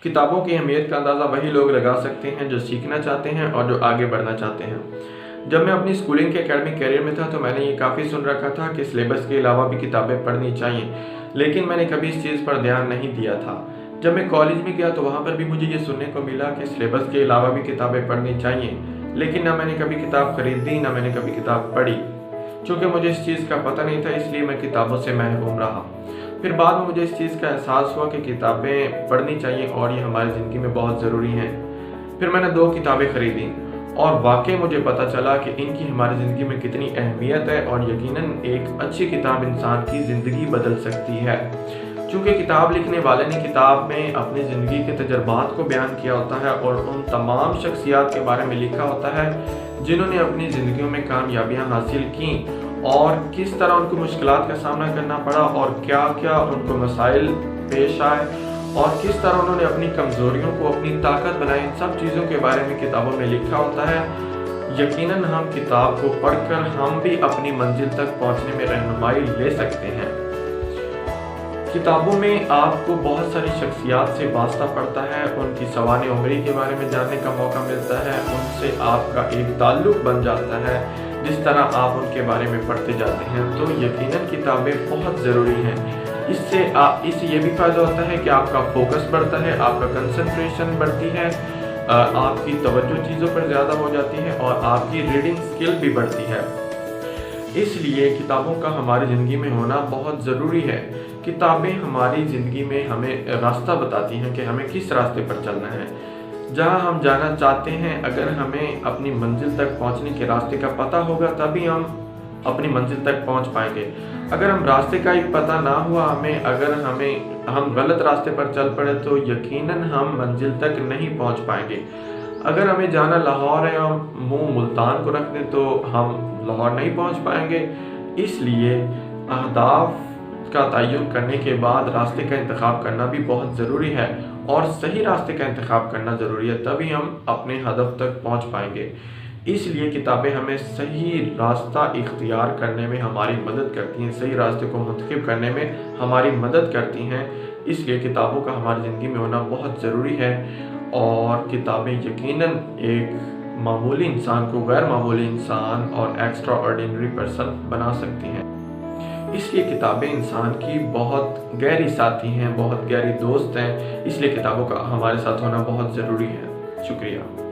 किताबों की अहमियत का अंदाज़ा वही लोग लगा सकते हैं जो सीखना चाहते हैं और जो आगे बढ़ना चाहते हैं। जब मैं अपनी स्कूलिंग के एकेडमिक करियर में था तो मैंने ये काफ़ी सुन रखा था कि सिलेबस के अलावा भी किताबें पढ़नी चाहिए, लेकिन मैंने कभी इस चीज़ पर ध्यान नहीं दिया था। जब मैं कॉलेज में गया तो वहाँ पर भी मुझे ये सुनने को मिला कि सिलेबस के अलावा भी किताबें पढ़नी चाहिए, लेकिन ना मैंने कभी किताब खरीदी, ना मैंने कभी किताब पढ़ी। चूँकि मुझे इस चीज़ का पता नहीं था, इसलिए मैं किताबों से महरूम रहा। फिर बाद में मुझे इस चीज़ का एहसास हुआ कि किताबें पढ़नी चाहिए और ये हमारी ज़िंदगी में बहुत ज़रूरी हैं। फिर मैंने 2 किताबें खरीदी और वाकई मुझे पता चला कि इनकी हमारी ज़िंदगी में कितनी अहमियत है और यकीनन एक अच्छी किताब इंसान की ज़िंदगी बदल सकती है। चूँकि किताब लिखने वाले ने किताब में अपनी ज़िंदगी के तजुर्बात को बयान किया होता है और उन तमाम शख्सियात के बारे में लिखा होता है जिन्होंने अपनी ज़िंदगियों में कामयाबियाँ हासिल की और किस तरह उनको मुश्किलात का सामना करना पड़ा और क्या क्या उनको मसाइल पेश आए और किस तरह उन्होंने अपनी कमज़ोरियों को अपनी ताकत बनाई। इन सब चीज़ों के बारे में किताबों में लिखा होता है। यकीनन हम किताब को पढ़कर हम भी अपनी मंजिल तक पहुंचने में रहनुमाई ले सकते हैं। किताबों में आपको बहुत सारी शख्सियात से वास्ता पड़ता है, उनकी सवाने उम्री के बारे में जानने का मौका मिलता है, उनसे आपका एक ताल्लुक़ बन जाता है। जिस तरह आप उनके बारे में पढ़ते जाते हैं तो यकीनन किताबें बहुत ज़रूरी हैं। इससे ये भी फ़ायदा होता है कि आपका फोकस बढ़ता है, आपका कंसंट्रेशन बढ़ती है, आपकी तवज्जो चीज़ों पर ज़्यादा हो जाती है और आपकी रीडिंग स्किल भी बढ़ती है। इसलिए किताबों का हमारी ज़िंदगी में होना बहुत ज़रूरी है। किताबें हमारी ज़िंदगी में हमें रास्ता बताती हैं कि हमें किस रास्ते पर चलना है, जहाँ हम जाना चाहते हैं। अगर हमें अपनी मंजिल तक पहुँचने के रास्ते का पता होगा तभी हम अपनी मंजिल तक पहुँच पाएंगे। अगर हम रास्ते का ही पता ना हुआ अगर हम गलत रास्ते पर चल पड़े तो यकीनन हम मंजिल तक नहीं पहुँच पाएंगे। अगर हमें जाना लाहौर है और मुँह मुल्तान को रख दें तो हम लाहौर नहीं पहुँच पाएंगे। इसलिए अहदाफ का तयन करने के बाद रास्ते का इंतखाब करना भी बहुत ज़रूरी है और सही रास्ते का इंतखाब करना ज़रूरी है, तभी हम अपने हदफ तक पहुंच पाएंगे। इसलिए किताबें हमें सही रास्ता इख्तियार करने में हमारी मदद करती हैं, सही रास्ते को मुंतखब करने में हमारी मदद करती हैं। इसलिए किताबों का हमारी ज़िंदगी में होना बहुत ज़रूरी है और किताबें यकीनन एक मामूली इंसान को गैर मामूली इंसान और एक्स्ट्रा ऑर्डिनरी पर्सन बना सकती हैं। इसलिए किताबें इंसान की बहुत गहरी साथी हैं, बहुत गहरी दोस्त हैं। इसलिए किताबों का हमारे साथ होना बहुत ज़रूरी है। शुक्रिया।